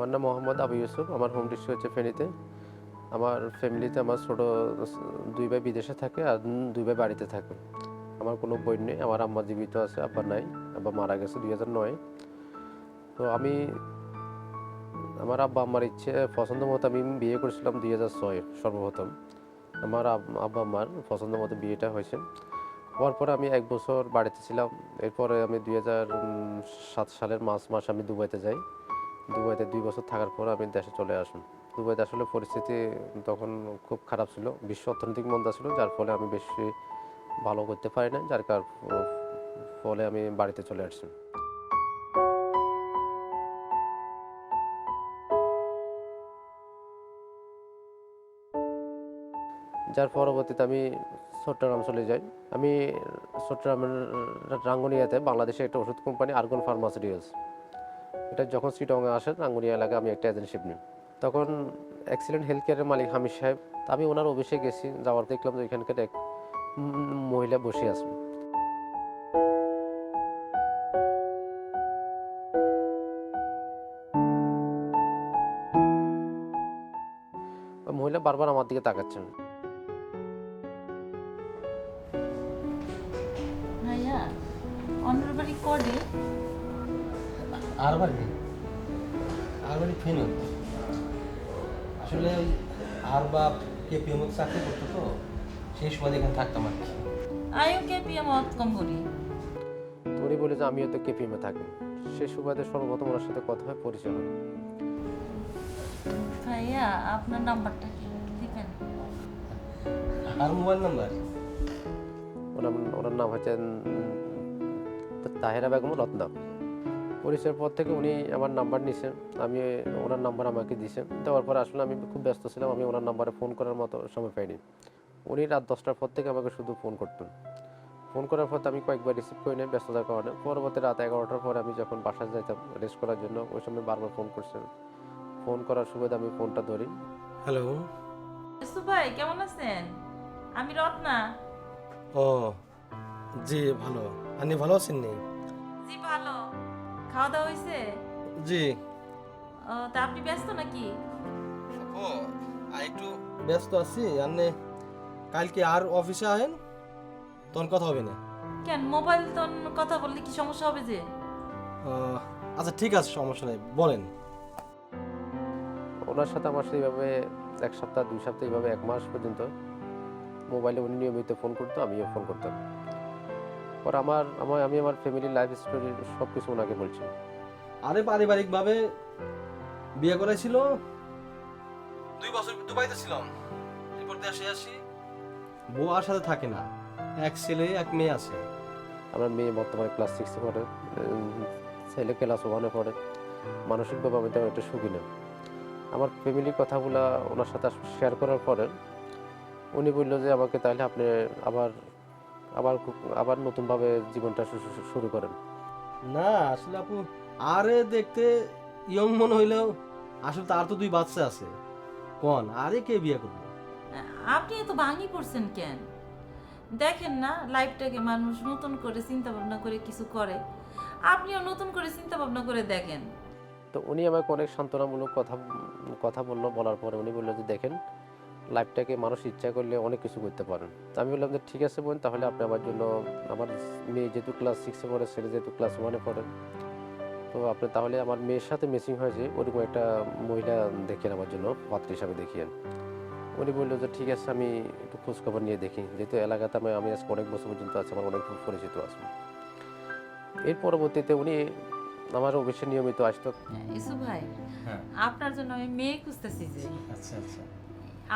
আমার নাম মোহাম্মদ আবু ইউসুফ। আমার হোম ডিস্ট্রিক্ট হচ্ছে ফেনীতে। আমার ফ্যামিলিতে আমার ছোট ২ ভাই বিদেশে থাকে আর ২ ভাই বাড়িতে থাকে। আমার কোনো বোন নেই। আমার আম্মা জীবিত আছে, আব্বা নাই। আব্বা মারা গেছে ২০০৯। তো আমার আব্বা আম্মার ইচ্ছে পছন্দ মতো আমি বিয়ে করেছিলাম ২০০৬ সর্বপ্রথম। আমার আব্বা আম্মার পছন্দ মতো বিয়েটা হয়েছে। হওয়ার পরে আমি ১ বছর বাড়িতে ছিলাম। এরপরে আমি ২০০৭ সালের মার্চ মাসে আমি দুবাইতে যাই। দুবাইতে ২ বছর থাকার পর আমি দেশে চলে আসি। দুবাইতে আসলে পরিস্থিতি তখন খুব খারাপ ছিল। বিশ্ব অর্থনৈতিক মন্দা ছিল, যার ফলে আমি বেশি ভালো করতে পারি নাই। ফলে আমি বাড়িতে চলে আসছি। যার পরবর্তীতে আমি চট্টগ্রাম চলে যাই। আমি চট্টগ্রামের রাঙ্গুনিয়াতে বাংলাদেশে একটা ওষুধ কোম্পানি আর্গন ফার্মাসিউটিক্যালস, এটা যখন চিটাগাংয়ে আসে রাঙ্গুনিয়া এলাকায় আমি একটা এজেন্টশিপ নিই। তখন এক্সিলেন্ট হেলথ কেয়ারের মালিক হামিদ সাহেব। তা আমি ওনার অফিসে গেছি। যাওয়ার দেখলাম যে এখানকার এক মহিলা বসে আছে। ওই মহিলা বারবার আমার দিকে তাকাচ্ছেন। ভাইয়া অন্যর বাড়ি করে আর বাড়ি আর বাড়ি ফেনত আসলে ওই আর বাপ কেপিএমত চাকরি করতো, তো সেই সময় এখানে থাকতাম আর কি। আয়ও কে পিয়া মত কম করি। তো উনি বলে যে আমিও তো কেপিএমে থাকি। সেই সুবাদে সর্বপ্রথম ওনার সাথে কথা হয়, পরিচয় হয়। ভাইয়া আপনার নাম্বারটা কি দিবেন? আর মোবাইল নাম্বার ওনার নাম হচ্ছে তাহেরা বেগম রত্না। পরিচয়ের পর থেকে উনি আমার নাম্বার নিছেন, আমি ওনার নাম্বার আমাকে দিয়েছেন। দেওয়ার পর আসলে আমি খুব ব্যস্ত ছিলাম, আমি ওনার নাম্বারে ফোন করার মতো সময় পাইনি। উনি রাত 10টার পর থেকে আমাকে শুধু ফোন করতেন। ফোন করার পর আমি কয়েকবার রিসিভ করি নাই ব্যস্ততার কারণে। পরবর্তী রাত 11টার পরে আমি যখন বাসায় যাইতাম রেস্ট করার জন্য, ওই সময় বারবার ফোন করছেন। ফোন করার সুবাদে আমি ফোনটা ধরি। হ্যালো। ইসু ভাই কেমন আছেন? আমি রত্না। ও জি ভালো, আপনি ভালো আছেন নি? জি ভালো। খাওয়া দাওয়া হয়েছে? জি। তা আপনি ব্যস্ত নাকি? ও একটু ব্যস্ত আছি। আপনি কালকে আর অফিসে আহেন, তখন কথা হবে না। কেন মোবাইল তো কথা বললে কি সমস্যা হবে যে? আচ্ছা ঠিক আছে, সমস্যা নেই, বলেন। ওনার সাথে আমার সেইভাবে 1 সপ্তাহ 2 সপ্তাহ এইভাবে 1 মাস পর্যন্ত মোবাইলে উনি নিয়মিত ফোন করতো, আমিও ফোন করতাম। পর আমি আমার ফ্যামিলির লাইফ স্টোরি সব কিছু ওনাকে বলছি। আরে পারিবারিকভাবে বিয়ে করেছিল, 2 বছর দুবাইতে ছিলাম। এরপর দেশে আসি, বউ আর সাথে থাকে না, এক ছেলে এক মেয়ে আছে। আমার মেয়ে বর্তমানে ক্লাস 6-এ পড়ে, ছেলে ক্লাস 1-এ পড়ে। মানসিকভাবে আমি তেমন একটা সুখী না। আমার ফ্যামিলির কথাগুলো ওনার সাথে শেয়ার করার পরে উনি বলল যে আমাকে তাহলে আপনি আবার আবার আবার নতুনভাবে জীবনটা শুরু করেন। না আসলে আপু, আরে দেখতে ইয়ং মনে হইলেও আসলে তার তো 2 বাচ্চা আছে। কোন আরে কে বিয়ে করবে? আপনি এত ভাঙি পড়ছেন কেন? দেখেন না লাইফটাকে মানুষ নতুন করে চিন্তা ভাবনা করে কিছু করে, আপনিও নতুন করে চিন্তা ভাবনা করে দেখেন। তো উনি আমাকে অনেক সান্ত্বনামূলক কথা বলার পরে উনি বললো যে দেখেন, লাইফটাকে মানুষ ইচ্ছা করলে অনেক কিছু করতে পারেন। তো আমি বললাম যে ঠিক আছে বোন, তাহলে আপনি আমার জন্য, আমার মেয়ে যেহেতু ক্লাস 6-এ পড়ে, ছেলে যেহেতু ক্লাস 1-এ পড়ে, তো আপনি তাহলে আমার মেয়ের সাথে ম্যাচিং হয়েছে ওরকম একটা মহিলা দেখিয়ে আমার জন্য পাত্র হিসাবে দেখিয়েন। উনি বললো যে ঠিক আছে, আমি একটু খোঁজখবর নিয়ে দেখি, যেহেতু এলাকাতে আমি আজকে অনেক বছর পর্যন্ত আছে, আমার অনেক পরিচিত আছে। এর পরবর্তীতে উনি আমার অফিসে নিয়মিত আসতো। ইসু ভাই, হ্যাঁ। আপনার জন্য আমি মেয়ে খুঁজতেছি যে। আচ্ছা আচ্ছা।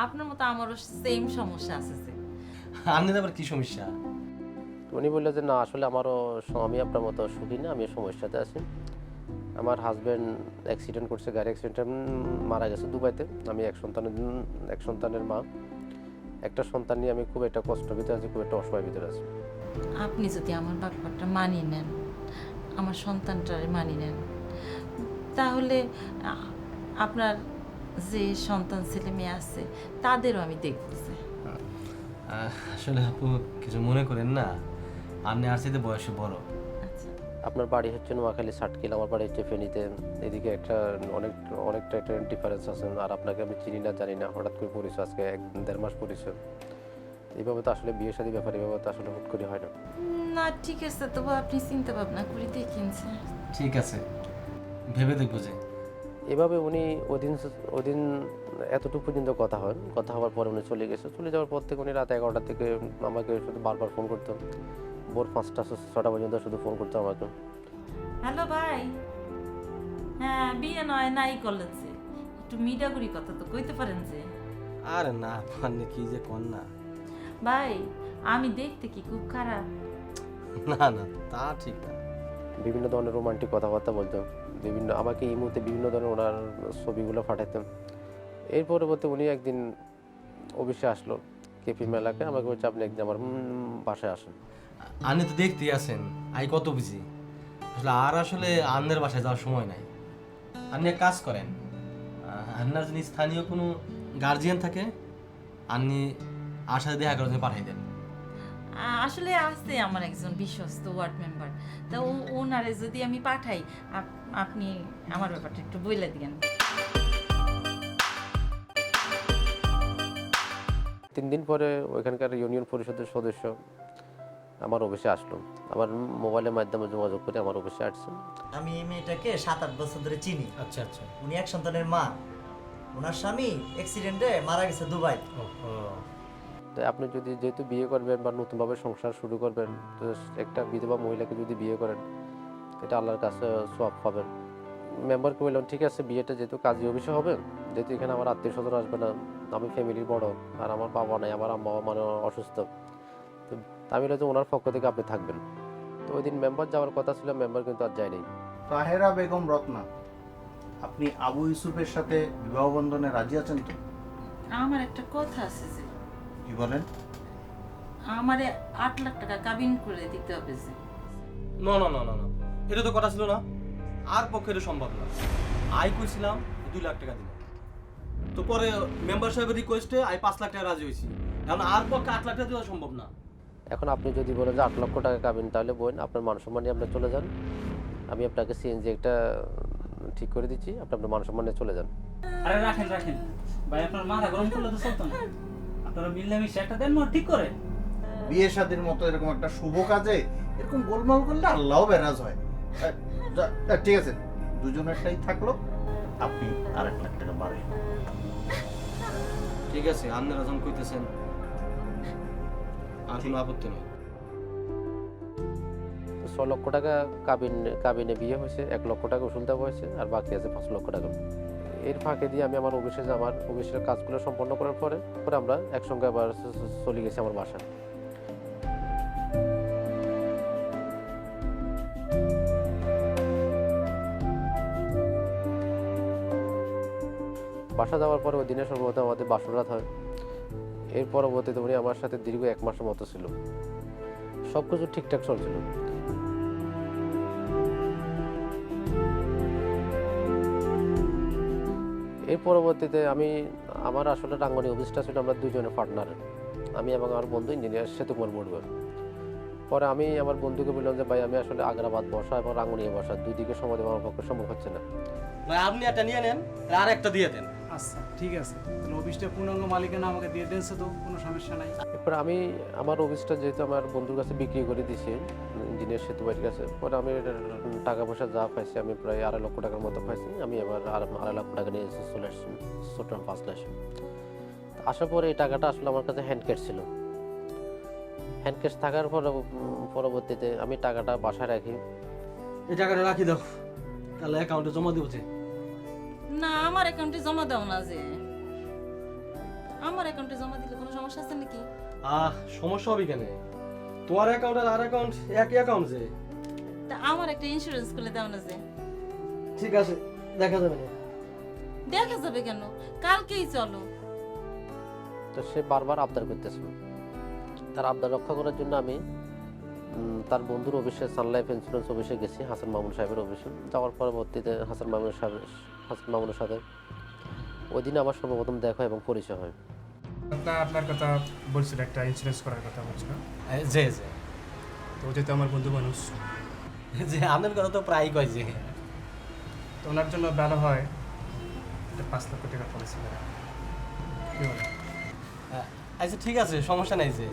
আপনার মতো আমারও সেম সমস্যা আছে যে। আপনার আবার কি সমস্যা? তো উনি বললো যে না, আসলে আমারও আমি আপনার মতো সুখী না, আমি সমস্যাতে আছি। আমার হাজব্যান্ড অ্যাক্সিডেন্ট করছে, গাড়ি অ্যাক্সিডেন্টে মারা গেছে দুবাইতে। আমি এক সন্তানের মা। একটা সন্তান নিয়ে আমি খুব একটা কষ্ট ভিতরে আছি, খুব একটা অসহায় ভিতরে আছি। আপনি যদি আমার ব্যাপারটা মানিয়ে নেন, আমার সন্তানটারে মানিয়ে নেন, তাহলে আপনার যে সন্তান ছেলে মেয়ে আছে তাদেরও আমি দেখব যে। আসলে আপু কিছু মনে করেন না, আপনি আর চাইতে বয়সে বড়। আচ্ছা আপনার বাড়ি হচ্ছে নোয়াখালী সাটকিল, আমার বাড়ি হচ্ছে ফেনীতে। এদিকে একটা অনেকটা একটা ডিফারেন্স আছে। আর আপনাকে আমি চিনি না জানি না, হঠাৎ করে পরিচয়, আজকে 1-1.5 মাস পরিচয়। এইভাবে তো আসলে বিয়ে শাদী ব্যাপার এভাবে তো আসলে হুট করে হয় না। না ঠিক আছে, তবু আপনি চিন্তা ভাবনা করে দেখেন স্যার। ঠিক আছে, ভেবে দেখবো যে। এভাবে উনি ওদিন এতটুকু পর্যন্ত কথা হয়। কথা হওয়ার পরে উনি চলে গেছে। চলে যাওয়ার পর থেকে উনি রাত 11টা থেকে আমাকে শুধু বারবার ফোন করতো। ভোর 5টা-6টা পর্যন্ত শুধু ফোন করতো আমাকে। হ্যালো ভাই, হ্যাঁ বিয়ে নয় নাই কলেজে, একটু মিডাগুড়ি কথা তো কইতে পারেন যে। আরে না মানে কি যে কর না। ভাই আমি দেখতে কি খুব খারাপ? না না, তা ঠিক না। বিভিন্ন ধরনের রোমান্টিক কথাবার্তা বলতাম, আমাকে এই মুহূর্তে বিভিন্ন ধরনের ওনার ছবিগুলো পাঠাতাম। এর পরবর্তী উনি একদিন অফিসে আসলো কেপি মেলাকে, আমাকে বলছে আপনি একদিন আমার বাসায় আসেন। আপনি তো দেখতেই আছেন আই কত বিজি। আসলে আন্নের বাসায় যাওয়ার সময় নাই। আপনি এক কাজ করেন, আপনার যদি স্থানীয় কোনো গার্জিয়ান থাকে আপনি আর সাথে দেখা করে পাঠাই দেন। আসলে আছে আমার একজন বিশ্বস্ত ওয়ার্ড মেম্বার, তা ওনারে যদি আমি পাঠাই, আপনি আমার ব্যাপারটা একটু বলে দিয়েন। 3 দিন পরে ওইখানকার ইউনিয়ন পরিষদের সদস্য আমার অফিসে আসলো। আমার মোবাইলের মাধ্যমে যোগাযোগ করে আমার অফিসে আসছে। আমি এই মেয়েটাকে 7-8 বছর ধরে চিনি। আচ্ছা আচ্ছা। উনি এক সন্তানের মা। ওনার স্বামী অ্যাক্সিডেন্টে মারা গেছে দুবাই। তো আপনি যদি যেহেতু বিয়ে করবেন বা নতুনভাবে সংসার শুরু করবেন, তো একটা বিধবা মহিলাকে যদি বিয়ে করেন, এটা আল্লাহর কাছে সওয়াব পাবেন। মেম্বারকে বললাম ঠিক আছে, বিয়েটা যেহেতু কাজী অফিসে হবে, যেহেতু এখানে আমার আত্মীয় স্বজন আসবে না, আমি ফ্যামিলির বড়, আর আমার বাবা নাই, আমার আম্মা মানে অসুস্থ, তো আমি বললাম যে ওনার পক্ষ থেকে আপনি থাকবেন। তো ওই দিন মেম্বার যাওয়ার কথা ছিল, মেম্বার কিন্তু আর যায়নি। তাহেরা বেগম রত্না, আপনি আবু ইউসুফের সাথে বিবাহ বন্ধনে রাজি আছেন তো? আমার একটা কথা আছে যে, কি বলেন? আমারে 8 লাখ টাকা কাবিন করে দিতে হবে যে। না না না না না, এটা তো কথা ছিল না। আর পক্ষে এটা সম্ভব না। আই কইছিলাম 2 লাখ টাকা দিলাম, তো পরে মেম্বার সাহেবের রিকোয়েস্টে আই 5 লাখ টাকা রাজি হয়েছি। এখন আর পক্ষে 8 লাখ টাকা দেওয়া সম্ভব না। এখন আপনি যদি বলেন যে 8 লক্ষ টাকা কাবিন, তাহলে বলেন আপনার মান সম্মান নিয়ে আপনি চলে যান, আমি আপনাকে সিএনজি একটা ঠিক করে দিচ্ছি, আপনি আপনার মান সম্মান নিয়ে চলে যান। আরে রাখেন রাখেন ভাই, আপনার মাথা গরম করলে তো চলতো না। আপনারা মিলেমিশে একটা দেন, ঠিক করে। বিয়ে শাদীর মতো এরকম একটা শুভ কাজে এরকম গোলমাল করলে আল্লাহও বেরাজ হয়। ঠিক আছে, দুজনেরটাই থাকলো, আপনি আর 1 লাখ টাকা বাড়াই। ঠিক আছে, আপনারা যখন কইতেছেন আর কোনো আপত্তি নেই। 6 লক্ষ টাকা কাবিনে বিয়ে হয়েছে, 1 লক্ষ টাকা উসুল দেওয়া হয়েছে, আর বাকি আছে 5 লক্ষ টাকা। এর ফাঁকে দিয়ে আমি আমার অফিসের কাজগুলো সম্পন্ন করার পরে আমরা একসঙ্গে আবার চলে গেছি আমার বাসায়। বাসা যাওয়ার পরে ওই দিনের সম্ভবত আমাদের বাসর রাত হয়। এর পরবর্তীতে উনি আমার সাথে দীর্ঘ 1 মাসের মতো ছিল, সব কিছু ঠিকঠাক চলছিল। এর পরবর্তীতে আমার আসলে রাঙ্গনি অফিসটা ছিল আমরা দুজনে পার্টনার, আমি এবং আমার বন্ধু ইঞ্জিনিয়ার সেতুকুমার বড়ুয়া। পরে আমি আমার বন্ধুকে বললাম যে ভাই আমি আসলে আগ্রাবাদ বসা এবং রাঙ্গনিয়ে বসা, দুই দিকে সময় দেওয়া আমার পক্ষে সম্ভব হচ্ছে না। ভাই আপনি একটা নিয়ে নেন আর একটা দিয়ে দেন। আচ্ছা ঠিক আছে, তাহলে অফিসটা পূর্ণাঙ্গ মালিকানা আমাকে দিয়ে দেন, তো কোনো সমস্যা নাই। এরপর আমি আমার অফিসটা যেহেতু আমার বন্ধুর কাছে বিক্রি করে দিয়েছি ইঞ্জিনিয়ার সেতু বাড়ির কাছে, পরে আমি টাকা পয়সা যা পাইছি আমি প্রায় 2.5 লক্ষ টাকার মতো পাইছি। আমি আবার 2.5 লক্ষ টাকা নিয়ে চলে আসছি ছোট 5 লাখ। আসার পরে এই টাকাটা আসলে আমার কাছে হ্যান্ড ক্যাশ ছিল। হ্যান্ড ক্যাশ থাকার পরবর্তীতে আমি টাকাটা বাসায় রাখি। এই টাকাটা রাখি দাও, তাহলে অ্যাকাউন্টে জমা দিব। যে না, আমার অ্যাকাউন্টে জমা দাও না যে। আমার অ্যাকাউন্টে জমা দিলে কোনো সমস্যা আছে নাকি? সমস্যা হবে কেন? তোমার অ্যাকাউন্ট আর অ্যাকাউন্ট একই অ্যাকাউন্ট যে। তা আমার একটা ইন্স্যুরেন্স করে দাও না যে। ঠিক আছে, দেখা যাবে না। দেখা যাবে কেন? কালকেই চলো। তো সে বারবার আবদার করতেছিল। তার আবদার রক্ষা করার জন্য আমি তার বন্ধুর অফিসে সানলাইফ ইন্স্যুরেন্স অফিসে গেছি, হাসান মামুন সাহেবের অফিসে। যাওয়ার পরবর্তীতে হাসান মামুনের সাথে ওই দিন আমার সর্বপ্রথম দেখা এবং পরিচয় হয়। আপনার কথা বলছিল, একটা ইন্স্যুরেন্স করার কথা বলছিল। জি জি। তো যেহেতু আমার বন্ধু মানুষ, যে আপনার কথা তো প্রায়ই কয় যে তো ওনার জন্য ভালো হয় একটা 5 লক্ষ টাকা পলিসি করা কি বলে? আচ্ছা ঠিক আছে, সমস্যা নাই যে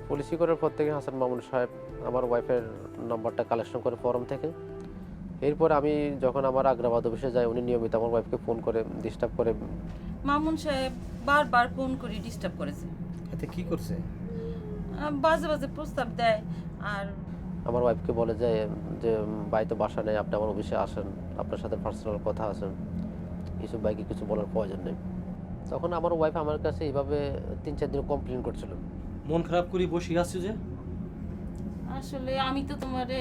পলিসি করার পর থেকে হাসান মামুন সাহেব আমার ওয়াইফের নাম্বারটা কালেকশন করে ফোরাম থেকে। এরপর আমি যখন আমার আগ্রাবাদ অফিসে যাই, উনি নিয়মিত আমার ওয়াইফকে ফোন করে ডিস্টার্ব করে। মামুন সাহেব বারবার ফোন করে ডিস্টার্ব করেছে, এতে কি করছে? বাজে বাজে প্রস্তাব দেয় আর আমার ওয়াইফকে বলে যায় যে ভাই তো বাসা নেই, আপনি আমার অফিসে আসেন, আপনার সাথে পার্সোনাল কথা আছেন, ইসব ভাইকে কিছু বলার প্রয়োজন নেই। তখন আমার ওয়াইফ আমার কাছে এইভাবে 3-4 দিন কমপ্লেন করছিল। মন খারাপ করে বসে আছো যে? আসলে আমি তো তোমারে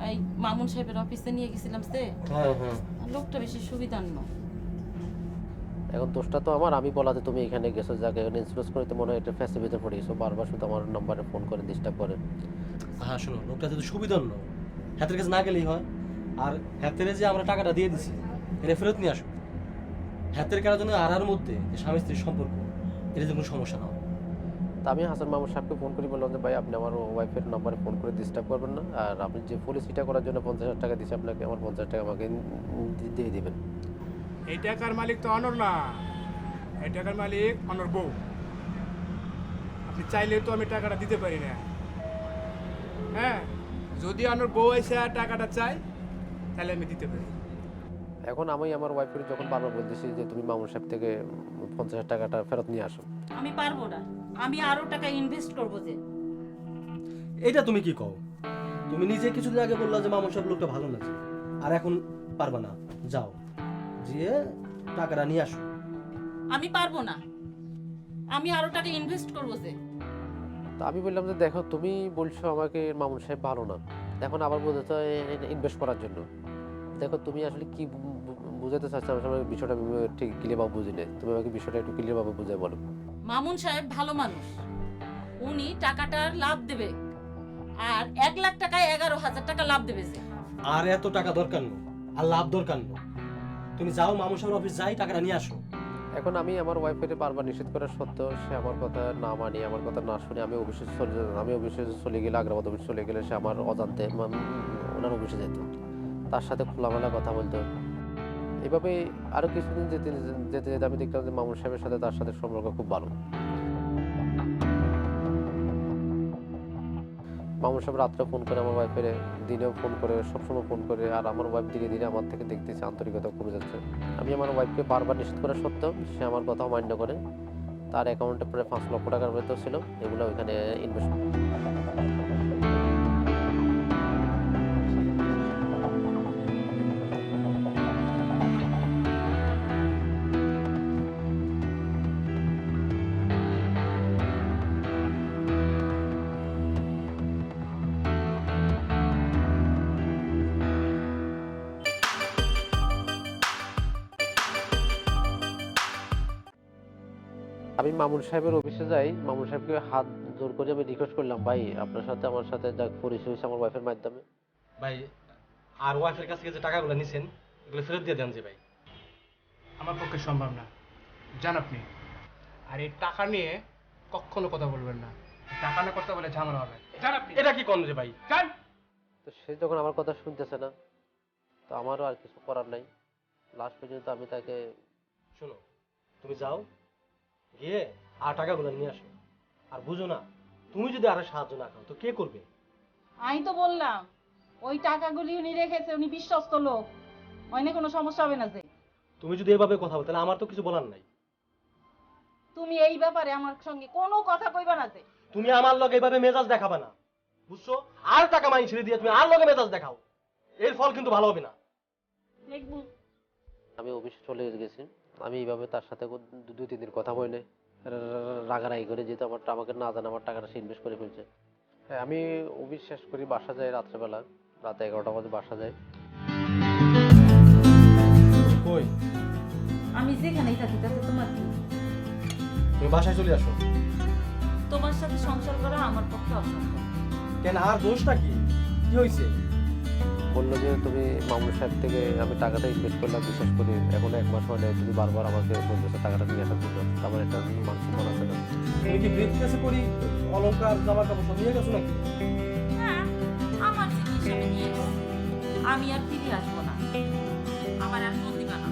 এই মামুন সাহেবের অফিসে নিয়ে গেছিলাম সে হ্যাঁ হ্যাঁ। লোকটা বেশি সুবিধার না। এখন দোষটা তো আমার, আমি বলাতে তুমি এখানে গেছো, যাকে এখানে ইনস্যুরেন্স করতে মনে হয় একটা ফ্যাসের ভিতরে পড়ে গেছো, বারবার শুধু আমার নাম্বারে ফোন করে ডিস্টার্ব করে। হ্যাঁ শোনো, লোকটা যদি সুবিধার নয়, হাতের কাছে না গেলেই হয়। আর হাতের যে আমরা টাকাটা দিয়ে দিছি, এটা ফেরত নিয়ে আসো। হাতের কারোর জন্য আর মধ্যে যে স্বামী স্ত্রীর সম্পর্ক, এটা যে কোনো সমস্যা না হয়। তা আমি হাসান মামুন সাহেবকে ফোন করি, বললাম যে ভাই আপনি আমার ওয়াইফের নাম্বারে ফোন করে ডিস্টার্ব করবেন না, আর আপনি যে পলিসিটা করার জন্য 50,000 টাকা দিচ্ছি আপনাকে, আমার 50,000 টাকা আমাকে দিয়ে দিবেন। এই টাকার মালিক তো অনর না, এই টাকার মালিক অনর বউ। আপনি চাইলে তো আমি টাকাটা দিতে পারি না। হ্যাঁ, যদি অনর বউ এসে টাকাটা চাই তাহলে আমি দিতে পারি। এখন আমি আমার ওয়াইফের যখন বারবার বলতেছি যে তুমি মামুন সাহেব থেকে 50,000 টাকাটা ফেরত নিয়ে আসো, আমি পারবো না, আমি আরো টাকা ইনভেস্ট করবো যে। এটা তুমি কি কও? তুমি নিজে কিছুদিন আগে বললা যে মামুন সাহেব লোকটা ভালো লাগছে, আর এখন পারবা না। যাও যে টাকাটা নিয়ে আসো। আমি পারবো না, আমি আরো টাকা ইনভেস্ট করবো যে। তো আমি বললাম যে দেখো তুমি বলছো আমাকে মামুন সাহেব ভালো না, এখন আবার বলতে ইনভেস্ট করার জন্য। দেখো তুমি আসলে কি বুঝাতে চাচ্ছ, আমার বিষয়টা আমি ঠিক ক্লিয়ারভাবে বুঝি না, তুমি আমাকে বিষয়টা একটু ক্লিয়ারভাবে বুঝাই বলো। মামুন সাহেব ভালো মানুষ, উনি টাকাটার লাভ দেবে, আর 1 লাখ টাকায় 11,000 টাকা লাভ দেবে যে। আর এত টাকা দরকার নেই, আর লাভ দরকার নেই। তুমি যাও মামুন সাহেবের অফিস যাই, টাকাটা নিয়ে আসো। এখন আমি আমার ওয়াইফের বারবার নিষেধ করার সত্ত্বেও সে আমার কথা না মানি, আমার কথা না শুনে আমি অফিসে চলে গেলে, আগ্রাবাদ অফিসে চলে গেলে সে আমার অজান্তে ওনার অফিসে যেত, তার সাথে খোলামেলা কথা বলতো। এভাবে আরো কিছুদিন যেতে যেতে যেতে আমি দেখলাম যে মামুন সাহেবের সাথে তার সাথে সম্পর্ক খুব ভালো। মামুন সাহেব রাত্রে ফোন করে আমার ওয়াইফের, দিনেও ফোন করে, সবসময় ফোন করে, আর আমার ওয়াইফ ধীরে ধীরে আমার থেকে দেখতেছে আন্তরিকতা কমে যাচ্ছে। আমি আমার ওয়াইফকে বারবার নিষেধ করা সত্ত্বেও সে আমার কথা মান্য করে তার অ্যাকাউন্টে প্রায় 5 লক্ষ টাকার মতো ছিল, এগুলো ওইখানে ইনভেস্ট। আমি মামুন সাহেবের অফিসে যাই, মামুন সাহেবকে হাত জোর করে আমি রিকোয়েস্ট করলাম, ভাই আপনার সাথে আমার সাথে যা পরিচয় হয়েছে আমার ওয়াইফের মাধ্যমে। ভাই আর ওয়াইফের কাছ থেকে যে টাকাগুলো নিছেন, এগুলো ফেরত দিয়ে দেন যে ভাই। আমার পক্ষে সম্ভব না, জান আপনি। আর এই টাকা নিয়ে কখনো কথা বলবেন না, টাকা না কথা বলে ঝামেলা হবে, জান আপনি। এটা কি কোন যে ভাই? জান। তো সে যখন আমার কথা শুনতেছে না, তো আমারও আর কিছু করার নাই। লাস্ট পর্যন্ত আমি তাকে, শোনো, তুমি যাও গিয়ে আর টাকাগুলো নিয়ে আসো। আর বুঝো না, তুমি যদি আরো সাহায্য না করো তো কে করবে? আমি তো বললাম ওই টাকাগুলি উনি রেখেছে, উনি বিশ্বস্ত লোক, ওইনে কোনো সমস্যা হবে না যে। তুমি যদি এভাবে কথা বলো তাহলে আমার তো কিছু বলার নাই। তুমি এই ব্যাপারে আমার সঙ্গে কোনো কথা কইবা না যে। তুমি আমার লগে এভাবে মেজাজ দেখাবে না, বুঝছো? আর টাকা মাইন ছেড়ে দিয়ে তুমি আর লগে মেজাজ দেখাও, এর ফল কিন্তু ভালো হবে না। দেখবো আমি অফিসে চলে গেছি। আমি এইভাবে তার সাথে 2-3 দিন কথা বলি নাই, রাগারাগি করে, যেহেতু আমাকে না জানা আমার টাকাটা সে ইনভেস্ট করে ফেলছে। হ্যাঁ, আমি অফিস শেষ করি, বাসা যাই রাত্রেবেলা, রাত 11টা বাজে বাসা যাই। কই? আমি যেখানেই থাকি তাতে তোমার কি? তুমি বাসায় চলে আসো। তোমার সাথে সংসার করা আমার পক্ষে অসম্ভব। কেন, আর দোষটা কি? কি হয়েছে? বললো যে তুমি মামুন সাহেব থেকে আমি টাকাটা ইনভেস্ট করলাম বিশ্বাস করি, এখন 1 মাস হয় নাই, তুমি বারবার আমাকে বলতেছো টাকাটা নিয়ে আসার জন্য, আমার একটা মান আছে না। তুমি কি ব্রিফ কেসে করি অলংকার জামা কাপড় সব নিয়ে গেছো নাকি? হ্যাঁ, আমার জিনিস আমি নিয়ে এসেছি। আমি আর ফিরে আসবো না, আমার আর ফোন দিবা না।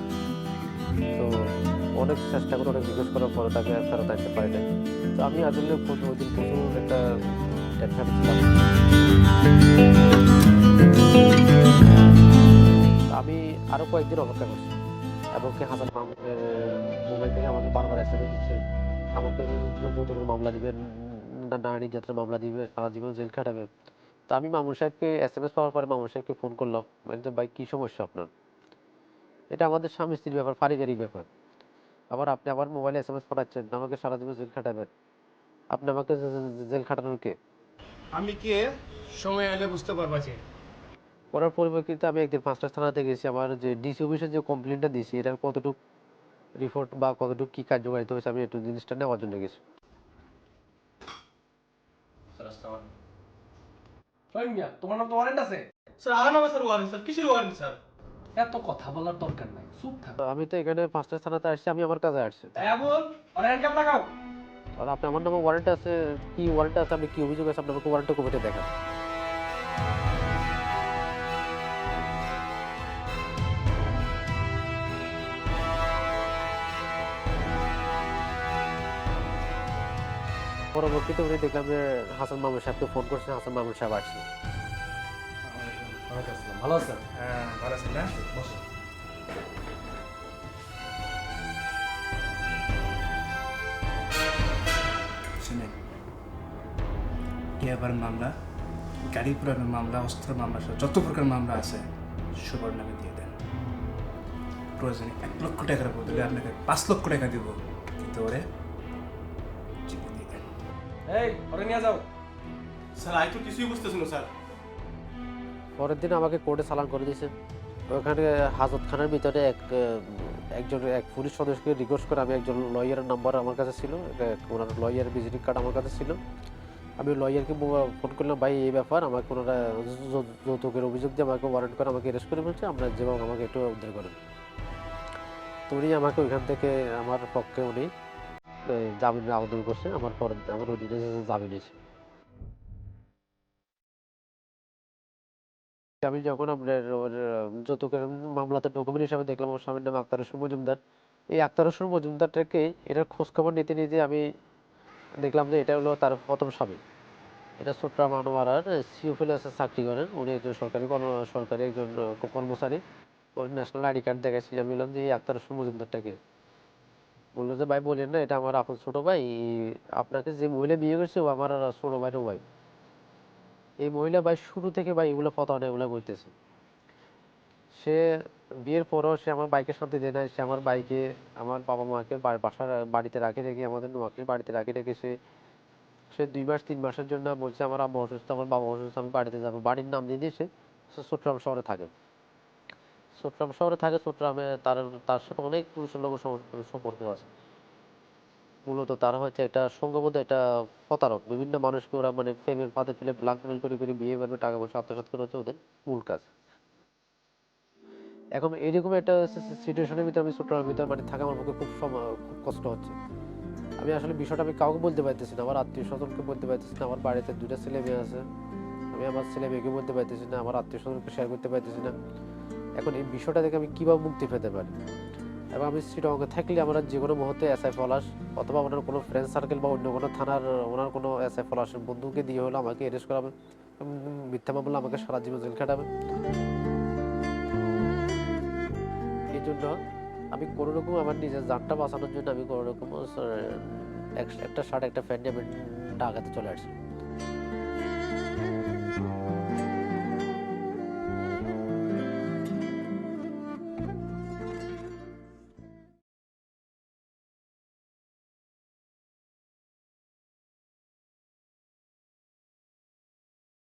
তো অনেক চেষ্টা করে অনেক জিজ্ঞেস করার পরে তাকে ফেরত আনতে পারি নাই। তো আমি আসলে ওই দিন প্রচুর একটা টেনশনে ছিলাম। আমি আরো কয়েকদিন অপেক্ষা করছি এবং কি হাসান মাহমুদের মোবাইল থেকে আমাকে বারবার এসএমএস দিচ্ছে, আমাকে যৌতুকের মামলা দিবেন, নারী নির্যাতনের মামলা দিবে, সারা জীবন জেল খাটাবে। তো আমি মামুন সাহেবকে এসএমএস পাওয়ার পরে মামুন সাহেবকে ফোন করলাম, বলতে ভাই কি সমস্যা আপনার? এটা আমাদের স্বামী স্ত্রীর ব্যাপার, পারিবারিক ব্যাপার। আবার আপনি আমার মোবাইলে এসএমএস পাঠাচ্ছেন, আমাকে সারা জীবন জেল খাটাবেন। আপনি আমাকে জেল খাটানোর কে? আমি কে সময় এলে বুঝতে পারবা যে। করার পরিপ্রেক্ষিতে আমি একদিন 5টা থানাতে গেছি, আমার যে ডিসি অফিসে যে কমপ্লেনটা দিয়েছি এটার কতটুকু রিপোর্ট বা কতটুকু কি কার্যকারিতা হয়েছে আমি একটু জিনিসটা নেওয়ার জন্য গেছি। তোমার নাম তো ওয়ারেন্ট আছে? স্যার আমার নামে স্যার ওয়ারেন্ট স্যার। কিসের ওয়ারেন্ট স্যার? এত কথা বলার দরকার নাই, চুপ থাক। তো আমি তো এখানে 5টা থানাতে আসছি, আমি আমার কাজে আসছি। এমন ওয়ারেন্ট কেমন লাগাও? আর আপনি আমার নামে ওয়ারেন্ট আছে, কি ওয়ারেন্ট আছে, আপনি কি অভিযোগ আছে, আপনি আমাকে ওয়ারেন্টটা কপিটা দেখান। পরবর্তীতে উনি দেখলাম যে হাসান মামুন সাহেবকে ফোন করছে, হাসান মামুন সাহেব আসছে। ভালো আছেন? হ্যাঁ ভালো আছেন না? বসো। শুনেন, ইয়াবার মামলা, গাড়ি পুরানোর মামলা, অস্ত্র মামলা সহ যত প্রকার মামলা আছে সবার নামে দিয়ে দেন। প্রয়োজনে 1 লক্ষ টাকার বদলে আপনাকে 5 লক্ষ টাকা দিব, কিন্তু ওরে চিঠি দিয়ে দেন। এই ওরে নিয়ে যাও। স্যার আমি তো কিছুই বুঝতেছি না স্যার। পরের দিন আমাকে কোর্টে চালান করে দিয়েছে। ওখানে হাজতখানার ভিতরে এক পুলিশ সদস্যকে রিকোয়েস্ট করে আমি একজন লয়ারের নাম্বার আমার কাছে ছিল, ওনার লয়ারের ভিজিটিং কার্ড আমার কাছে ছিল। আমি লয়ারকে ফোন করলাম, ভাই এই ব্যাপার, আমাকে ওনারা যৌতুকের অভিযোগ দিয়ে আমাকে ওয়ারেন্ট করে আমাকে অ্যারেস্ট করে ফেলছে, আপনার যেভাবে আমাকে একটু উদ্ধার করেন। তো উনি আমাকে ওইখান থেকে আমার পক্ষে উনি জামিনের আবেদন করছে, আমার অধীনে জামিন এসে। আমি যখন আপনার ওর যৌতুকের মামলাতে ডকুমেন্ট হিসাবে দেখলাম ওর স্বামীর নাম আক্তার হোসেন মজুমদার, এই আক্তার হোসেন মজুমদারটাকে এটার খোঁজখবর নিতে নিতে আমি দেখলাম যে এটা হলো তার প্রথম স্বামী। এটা চট্টগ্রাম মহানগর সিওফিলাসে চাকরি করেন, উনি একজন সরকারি একজন কর্মচারী। ওই ন্যাশনাল আইডি কার্ড দেখাচ্ছি, আমি বললাম যে এই আক্তার হোসেন মজুমদারটাকে, বললো যে ভাই বলেন না, এটা আমার আপন ছোট ভাই, আপনাকে যে মহিলা বিয়ে করছে ও আমার ছোট ভাইয়ের ভাই। এই মহিলা ভাই শুরু থেকে ভাই এগুলো প্রতারণা এগুলো করতেছে। সে বিয়ের পরেও সে আমার বাইকের সাথে দেয় না, সে আমার বাইকে আমার বাবা মাকে বাড়িতে রাখে রেখে, আমাদের নোয়াখালীর বাড়িতে রাখে রেখে সে 2 মাস 3 মাসের জন্য বলছে আমার আম্মা অসুস্থ, আমার বাবা অসুস্থ, আমি বাড়িতে যাবো। বাড়ির নাম দিয়ে দিয়ে সে চট্টগ্রাম শহরে থাকে। চট্টগ্রামে তার সাথে অনেক পুরুষের লোক সম্পর্ক আছে। মূলত তারা হচ্ছে একটা সংঘবদ্ধ একটা প্রতারক, বিভিন্ন মানুষকে ওরা মানে প্রেমের ফাঁদে ফেলে ব্ল্যাকমেল করে করে বিয়ে করবে, টাকা পয়সা আত্মসাৎ করে হচ্ছে ওদের মূল কাজ। এখন এইরকম একটা সিচুয়েশনের ভিতরে আমি চট্টগ্রামের ভিতরে মানে থাকা আমার পক্ষে খুব কষ্ট হচ্ছে। আমি আসলে বিষয়টা আমি কাউকে বলতে পারতেছি না, আমার আত্মীয় স্বজনকে বলতে পারতেছি না, আমার বাড়িতে 2টা ছেলে মেয়ে আছে, আমি আমার ছেলে মেয়েকে বলতে পারতেছি না, আমার আত্মীয় স্বজনকে শেয়ার করতে পারতেছি না। এখন এই বিষয়টা থেকে আমি কীভাবে মুক্তি পেতে পারি? এবং আমি শ্রীরঙ্গে থাকলে আমরা যে কোনো মুহূর্তে এসআই পলাশ অথবা ওনার কোনো ফ্রেন্ড সার্কেল বা অন্য কোনো থানার ওনার কোনো এসআই পলাশের বন্ধুকে দিয়ে হলো আমাকে অ্যারেস্ট করাবে, মিথ্যা মামলা আমাকে সারা জীবন জেল খাটাবে। এই জন্য আমি কোনো রকম আমার নিজের জানটা বাঁচানোর জন্য আমি কোনো রকম একটা শার্ট একটা প্যান্ট নিয়ে আমি ঢাকাতে চলে আসছি।